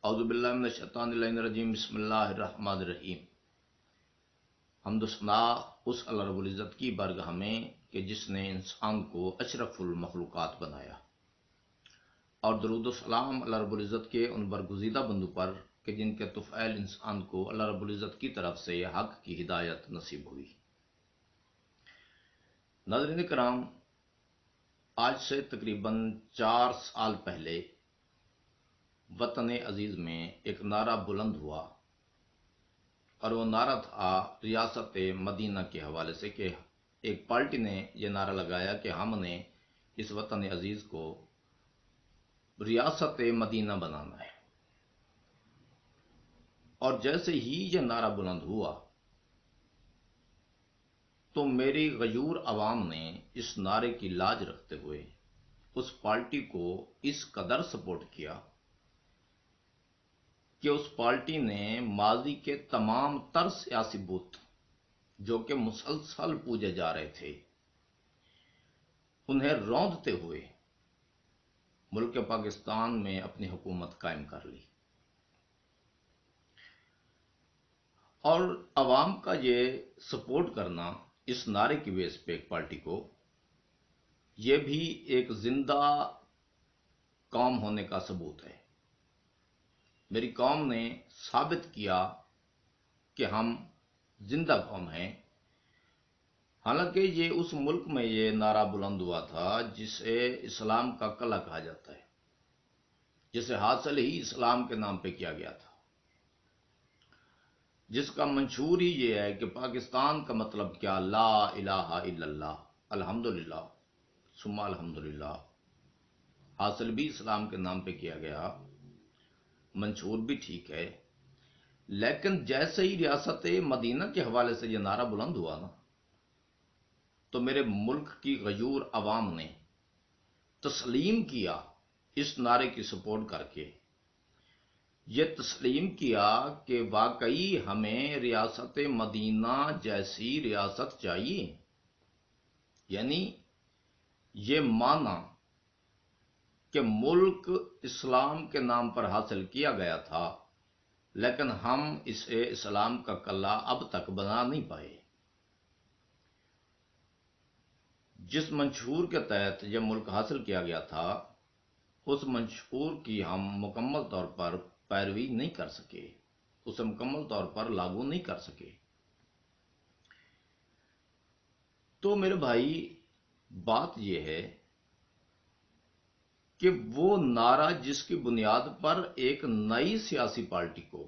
اعوذ باللہ من الشیطان الرجیم بسم اللہ الرحمن الرحیم۔ حمد و ثنا اس اللہ رب العزت کی بارگاہ میں کہ جس نے انسان کو اشرف المخلوقات بنایا، اور درود و سلام اللہ رب العزت کے ان برگزیدہ بندوں پر کہ جن کے طفیل انسان کو اللہ رب العزت کی طرف سے حق کی ہدایت نصیب ہوئی۔ ناظرین کرام، آج سے تقریباً 4 سال پہلے وطن عزیز میں ایک نعرہ بلند ہوا، اور وہ نعرہ تھا ریاست مدینہ کے حوالے سے کہ ایک پارٹی نے یہ نعرہ لگایا کہ ہم نے اس وطن عزیز کو ریاست مدینہ بنانا ہے۔ اور جیسے ہی یہ نعرہ بلند ہوا تو میری غیور عوام نے اس نعرے کی لاج رکھتے ہوئے اس پارٹی کو اس قدر سپورٹ کیا کہ اس پارٹی نے ماضی کے تمام تر سیاسی بت جو کہ مسلسل پوجے جا رہے تھے انہیں روندتے ہوئے ملک پاکستان میں اپنی حکومت قائم کر لی۔ اور عوام کا یہ سپورٹ کرنا اس نعرے کی بیس پہ ایک پارٹی کو، یہ بھی ایک زندہ قوم ہونے کا ثبوت ہے۔ میری قوم نے ثابت کیا کہ ہم زندہ قوم ہیں، حالانکہ یہ اس ملک میں یہ نعرہ بلند ہوا تھا جسے اسلام کا قلعہ کہا جاتا ہے، جسے حاصل ہی اسلام کے نام پہ کیا گیا تھا، جس کا منشور ہی یہ ہے کہ پاکستان کا مطلب کیا، لا الہ الا اللہ، الحمدللہ ثم الحمدللہ۔ حاصل بھی اسلام کے نام پہ کیا گیا، منشور بھی ٹھیک ہے، لیکن جیسے ہی ریاست مدینہ کے حوالے سے یہ نعرہ بلند ہوا نا، تو میرے ملک کی غیور عوام نے تسلیم کیا اس نعرے کی سپورٹ کر کے، یہ تسلیم کیا کہ واقعی ہمیں ریاست مدینہ جیسی ریاست چاہیے۔ یعنی یہ مانا کہ ملک اسلام کے نام پر حاصل کیا گیا تھا، لیکن ہم اسے اسلام کا قلعہ اب تک بنا نہیں پائے۔ جس منشور کے تحت یہ ملک حاصل کیا گیا تھا، اس منشور کی ہم مکمل طور پر پیروی نہیں کر سکے، اسے مکمل طور پر لاگو نہیں کر سکے۔ تو میرے بھائی، بات یہ ہے کہ وہ نعرہ جس کی بنیاد پر ایک نئی سیاسی پارٹی کو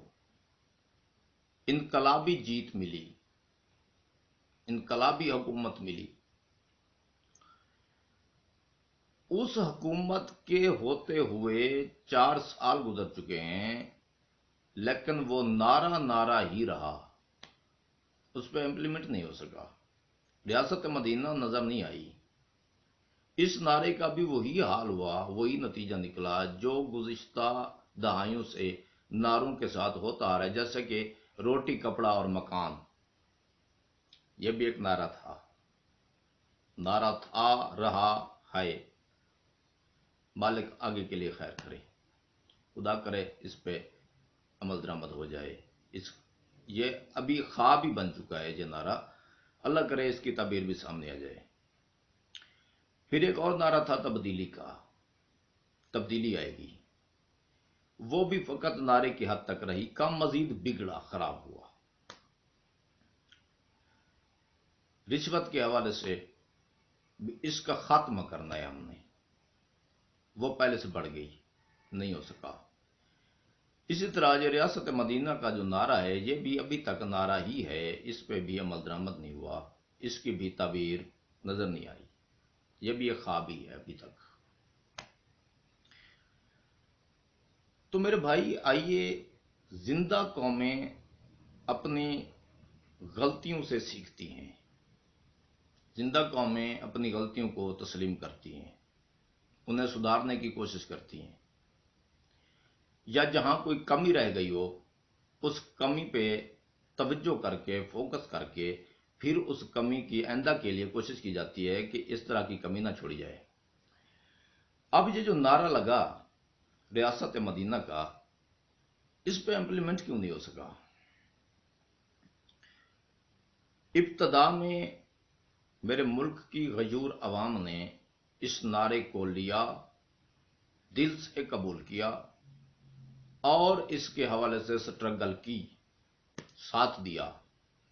انقلابی جیت ملی، انقلابی حکومت ملی، اس حکومت کے ہوتے ہوئے 4 سال گزر چکے ہیں، لیکن وہ نعرہ ہی رہا، اس پہ امپلیمنٹ نہیں ہو سکا، ریاست مدینہ نظر نہیں آئی۔ اس نعرے کا بھی وہی حال ہوا، وہی نتیجہ نکلا جو گزشتہ دہائیوں سے نعروں کے ساتھ ہوتا آ رہا ہے، جیسے کہ روٹی کپڑا اور مکان، یہ بھی ایک نعرہ تھا، نعرہ تھا، رہا ہے، مالک آگے کے لیے خیر کرے، خدا کرے اس پہ عمل درآمد ہو جائے۔ یہ ابھی خواب ہی بن چکا ہے یہ نعرہ، اللہ کرے اس کی تعبیر بھی سامنے آ جائے۔ پھر ایک اور نعرہ تھا تبدیلی کا، تبدیلی آئے گی، وہ بھی فقط نعرے کی حد تک رہی، کم مزید بگڑا، خراب ہوا۔ رشوت کے حوالے سے اس کا خاتمہ کرنا ہے ہم نے، وہ پہلے سے بڑھ گئی، نہیں ہو سکا۔ اسی طرح یہ ریاست مدینہ کا جو نعرہ ہے، یہ بھی ابھی تک نعرہ ہی ہے، اس پہ بھی عمل درآمد نہیں ہوا، اس کی بھی تعبیر نظر نہیں آئی، یہ بھی ایک خواب ہی ہے ابھی تک۔ تو میرے بھائی، آئیے زندہ قومیں اپنی غلطیوں سے سیکھتی ہیں، زندہ قومیں اپنی غلطیوں کو تسلیم کرتی ہیں، انہیں سدھارنے کی کوشش کرتی ہیں، یا جہاں کوئی کمی رہ گئی ہو اس کمی پہ توجہ کر کے، فوکس کر کے، پھر اس کمی کی آئندہ کے لیے کوشش کی جاتی ہے کہ اس طرح کی کمی نہ چھوڑی جائے۔ اب یہ جو نعرہ لگا ریاست مدینہ کا، اس پہ امپلیمنٹ کیوں نہیں ہو سکا؟ ابتدا میں میرے ملک کی غیور عوام نے اس نعرے کو لیا، دل سے قبول کیا اور اس کے حوالے سے سٹرگل کی، ساتھ دیا،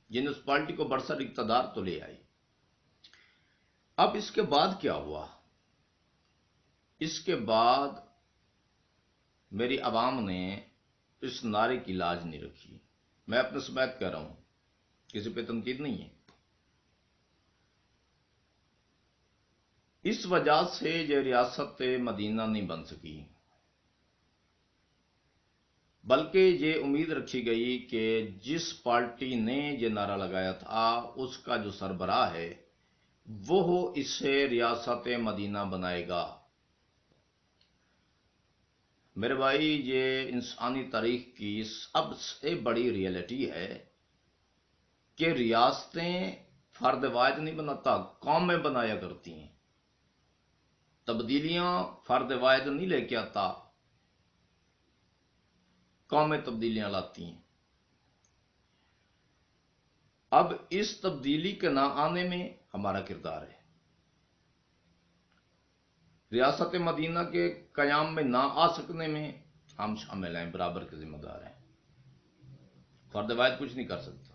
جن اس پارٹی کو برسر اقتدار تو لے آئی۔ اب اس کے بعد کیا ہوا؟ اس کے بعد میری عوام نے اس نعرے کی لاج نہیں رکھی۔ میں اپنے سمیت کہہ رہا ہوں، کسی پہ تنقید نہیں ہے۔ اس وجہ سے یہ ریاست مدینہ نہیں بن سکی، بلکہ یہ امید رکھی گئی کہ جس پارٹی نے یہ نعرہ لگایا تھا اس کا جو سربراہ ہے وہ اسے ریاست مدینہ بنائے گا۔ میرے بھائی، یہ انسانی تاریخ کی سب سے بڑی ریئلٹی ہے کہ ریاستیں فرد واحد نہیں بناتا، قومیں بنایا کرتی ہیں۔ تبدیلیاں فرد واحد نہیں لے کے آتا، قومیں تبدیلیاں لاتی ہیں۔ اب اس تبدیلی کے نہ آنے میں ہمارا کردار ہے، ریاست مدینہ کے قیام میں نہ آ سکنے میں ہم شامل ہیں، برابر کے ذمہ دار ہیں۔ فرد واحد کچھ نہیں کر سکتا۔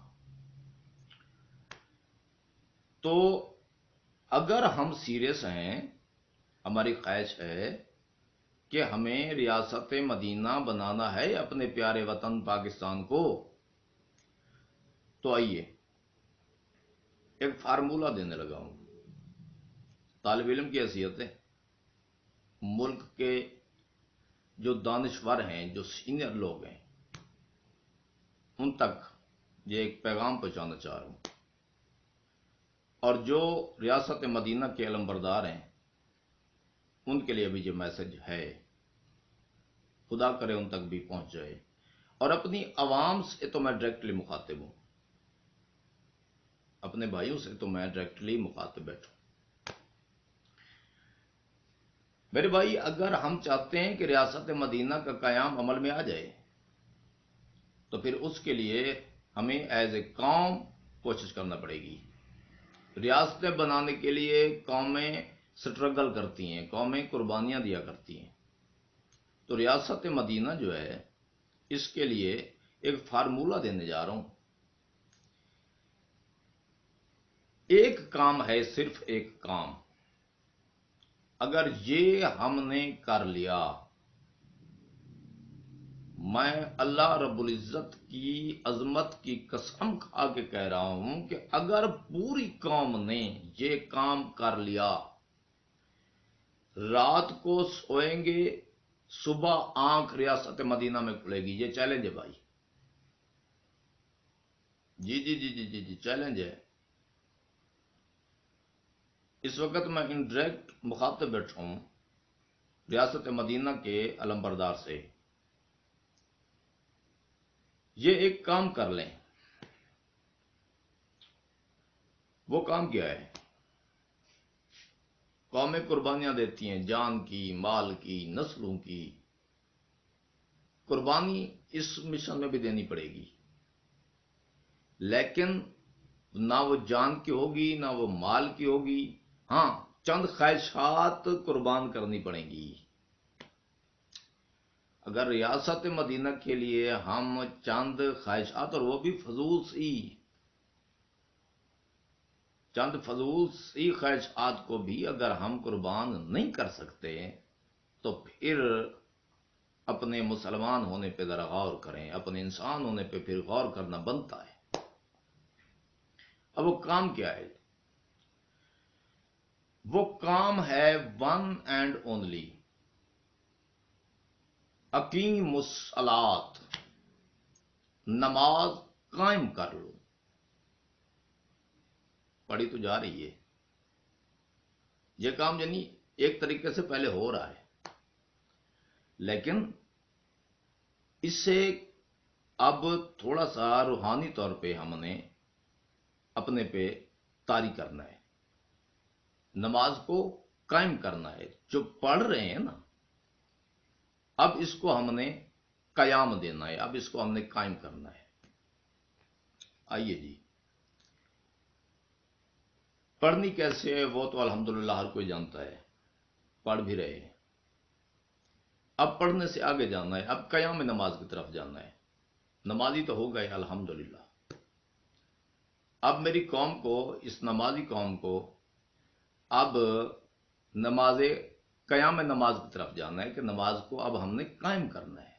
تو اگر ہم سیریس ہیں، ہماری خواہش ہے کہ ہمیں ریاست مدینہ بنانا ہے اپنے پیارے وطن پاکستان کو، تو آئیے ایک فارمولہ دینے لگا ہوں، طالب علم کی حیثیت ہے، ملک کے جو دانشور ہیں، جو سینئر لوگ ہیں، ان تک یہ ایک پیغام پہنچانا چاہ رہا ہوں، اور جو ریاست مدینہ کے علمبردار ہیں ان کے لیے بھی یہ میسج ہے، خدا کرے ان تک بھی پہنچ جائے۔ اور اپنی عوام سے تو میں ڈائریکٹلی مخاطب ہوں، اپنے بھائیوں سے تو میں ڈائریکٹلی مخاطب بیٹھوں۔ میرے بھائی، اگر ہم چاہتے ہیں کہ ریاست مدینہ کا قیام عمل میں آ جائے تو پھر اس کے لیے ہمیں ایز اے قوم کوشش کرنا پڑے گی۔ ریاستیں بنانے کے لیے قومیں سٹرگل کرتی ہیں، قومیں قربانیاں دیا کرتی ہیں۔ تو ریاست مدینہ جو ہے، اس کے لیے ایک فارمولہ دینے جا رہا ہوں۔ ایک کام ہے، صرف ایک کام، اگر یہ ہم نے کر لیا، میں اللہ رب العزت کی عظمت کی قسم کھا کے کہہ رہا ہوں کہ اگر پوری قوم نے یہ کام کر لیا، رات کو سوئیں گے، صبح آنکھ ریاست مدینہ میں کھلے گی۔ یہ چیلنج ہے بھائی، جی جی جی جی جی جی چیلنج ہے۔ اس وقت میں انڈائریکٹ مخاطب بیٹھا ہوں ریاست مدینہ کے علمبردار سے، یہ ایک کام کر لیں۔ وہ کام کیا ہے؟ قومیں قربانیاں دیتی ہیں، جان کی، مال کی، نسلوں کی قربانی اس مشن میں بھی دینی پڑے گی، لیکن نہ وہ جان کی ہوگی نہ وہ مال کی ہوگی، ہاں چند خواہشات قربان کرنی پڑیں گی۔ اگر ریاست مدینہ کے لیے ہم چند خواہشات، اور وہ بھی چند فضول سی خواہشات کو بھی اگر ہم قربان نہیں کر سکتے تو پھر اپنے مسلمان ہونے پہ ذرا غور کریں، اپنے انسان ہونے پہ پھر غور کرنا بنتا ہے۔ اب وہ کام کیا ہے؟ وہ کام ہے ون اینڈ اونلی، اقیم الصلاۃ، نماز قائم کر لو۔ پڑھی تو جا رہی ہے، یہ کام یعنی ایک طریقے سے پہلے ہو رہا ہے، لیکن اس سے اب تھوڑا سا روحانی طور پہ ہم نے اپنے پہ طاری کرنا ہے، نماز کو قائم کرنا ہے۔ جو پڑھ رہے ہیں نا، اب اس کو ہم نے قیام دینا ہے، اب اس کو ہم نے قائم کرنا ہے۔ آئیے جی، پڑھنی کیسے ہے وہ تو الحمدللہ ہر کوئی جانتا ہے، پڑھ بھی رہے ہیں۔ اب پڑھنے سے آگے جانا ہے، اب قیام نماز کی طرف جانا ہے۔ نمازی تو ہو گئے الحمدللہ، اب میری قوم کو، اس نمازی قوم کو اب نماز قیام نماز کی طرف جانا ہے کہ نماز کو اب ہم نے قائم کرنا ہے۔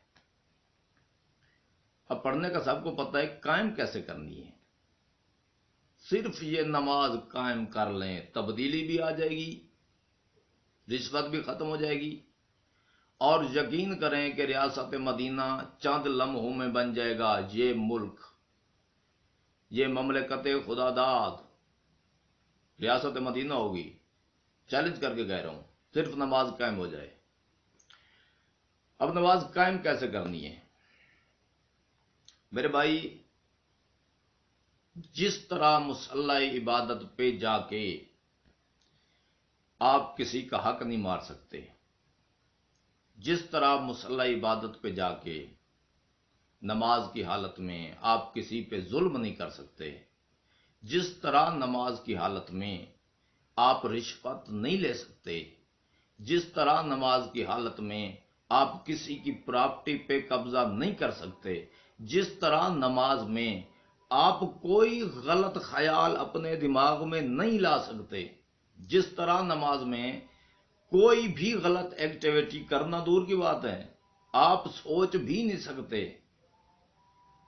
اب پڑھنے کا سب کو پتہ ہے قائم کیسے کرنی ہے۔ صرف یہ نماز قائم کر لیں تبدیلی بھی آ جائے گی، رشوت بھی ختم ہو جائے گی، اور یقین کریں کہ ریاست مدینہ چند لمحوں میں بن جائے گا یہ ملک، یہ مملکت خدا داد ریاست مدینہ ہوگی۔ چیلنج کر کے کہہ رہا ہوں، صرف نماز قائم ہو جائے۔ اب نماز قائم کیسے کرنی ہے میرے بھائی؟ جس طرح مصلی عبادت پہ جا کے آپ کسی کا حق نہیں مار سکتے، جس طرح مصلی عبادت پہ جا کے نماز کی حالت میں آپ کسی پہ ظلم نہیں کر سکتے، جس طرح نماز کی حالت میں آپ رشوت نہیں لے سکتے، جس طرح نماز کی حالت میں آپ کسی کی پراپرٹی پہ قبضہ نہیں کر سکتے، جس طرح نماز میں آپ کوئی غلط خیال اپنے دماغ میں نہیں لا سکتے، جس طرح نماز میں کوئی بھی غلط ایکٹیویٹی کرنا دور کی بات ہے، آپ سوچ بھی نہیں سکتے،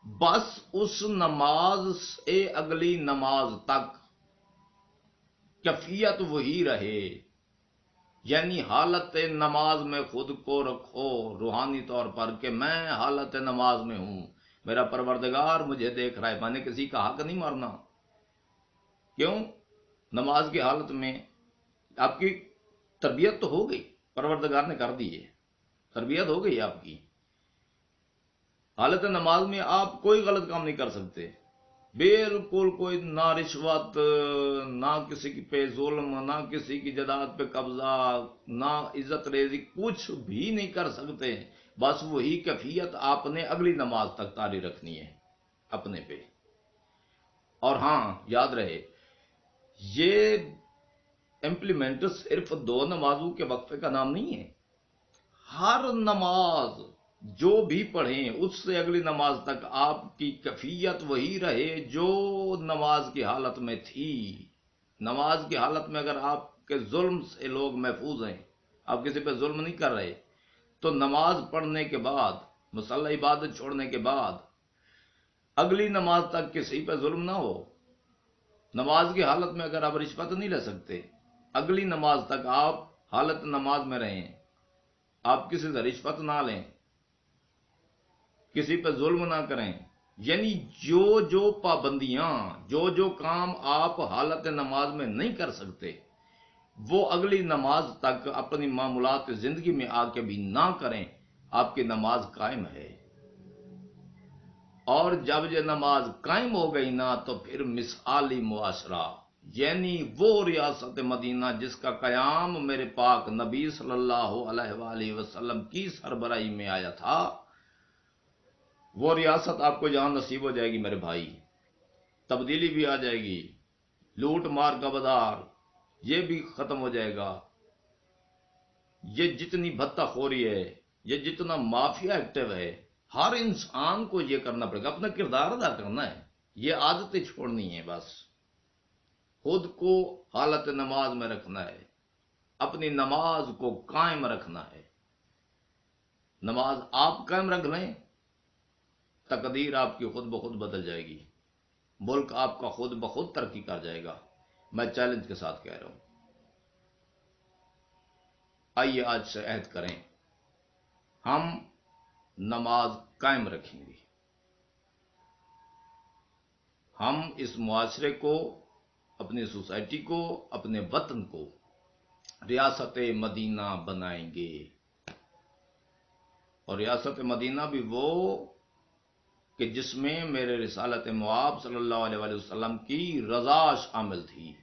بس اس نماز سے اگلی نماز تک کیفیت وہی رہے، یعنی حالت نماز میں خود کو رکھو روحانی طور پر کہ میں حالت نماز میں ہوں، میرا پروردگار مجھے دیکھ رہا ہے، میں نے کسی کا حق نہیں مارنا۔ کیوں؟ نماز کی حالت میں آپ کی تربیت تو ہو گئی، پروردگار نے کر دی ہے، تربیت ہو گئی آپ کی۔ حالت نماز میں آپ کوئی غلط کام نہیں کر سکتے، بالکل کوئی، نہ رشوت، نہ کسی کی پہ ظلم، نہ کسی کی جائیداد پہ قبضہ، نہ عزت ریزی، کچھ بھی نہیں کر سکتے، بس وہی کیفیت آپ نے اگلی نماز تک طاری رکھنی ہے اپنے پہ۔ اور ہاں یاد رہے، یہ امپلیمنٹ صرف دو نمازوں کے وقفے کا نام نہیں ہے، ہر نماز جو بھی پڑھیں اس سے اگلی نماز تک آپ کی کیفیت وہی رہے جو نماز کی حالت میں تھی۔ نماز کی حالت میں اگر آپ کے ظلم سے لوگ محفوظ ہیں، آپ کسی پہ ظلم نہیں کر رہے، تو نماز پڑھنے کے بعد، مصلی عبادت چھوڑنے کے بعد اگلی نماز تک کسی پہ ظلم نہ ہو۔ نماز کی حالت میں اگر آپ رشوت نہیں لے سکتے، اگلی نماز تک آپ حالت نماز میں رہیں، آپ کسی سے رشوت نہ لیں، کسی پہ ظلم نہ کریں، یعنی جو جو پابندیاں، جو جو کام آپ حالت نماز میں نہیں کر سکتے، وہ اگلی نماز تک اپنی معمولات زندگی میں آ کے بھی نہ کریں، آپ کی نماز قائم ہے۔ اور جب یہ نماز قائم ہو گئی نا تو پھر مثالی معاشرہ، یعنی وہ ریاست مدینہ جس کا قیام میرے پاک نبی صلی اللہ علیہ وآلہ وسلم کی سربراہی میں آیا تھا، وہ ریاست آپ کو جہاں نصیب ہو جائے گی میرے بھائی، تبدیلی بھی آ جائے گی، لوٹ مار کا بازار یہ بھی ختم ہو جائے گا، یہ جتنی بھتہ خوری ہے، یہ جتنا مافیا ایکٹیو ہے، ہر انسان کو یہ کرنا پڑے گا، اپنا کردار ادا کرنا ہے، یہ عادتیں چھوڑنی ہے، بس خود کو حالت نماز میں رکھنا ہے، اپنی نماز کو قائم رکھنا ہے۔ نماز آپ قائم رکھ لیں، تقدیر آپ کی خود بخود بدل جائے گی، ملک آپ کا خود بخود ترقی کر جائے گا، میں چیلنج کے ساتھ کہہ رہا ہوں۔ آئیے آج سے عہد کریں، ہم نماز قائم رکھیں گے، ہم اس معاشرے کو، اپنی سوسائٹی کو، اپنے وطن کو ریاست مدینہ بنائیں گے، اور ریاست مدینہ بھی وہ کہ جس میں میرے رسالت مآب صلی اللہ علیہ وآلہ وسلم کی رضا شامل تھی۔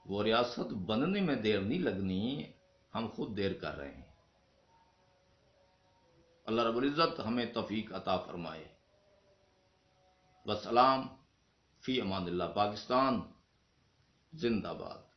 وہ ریاست بننے میں دیر نہیں لگنی، ہم خود دیر کر رہے ہیں۔ اللہ رب العزت ہمیں توفیق عطا فرمائے۔ وسلام، فی امان اللہ، پاکستان زندہ باد۔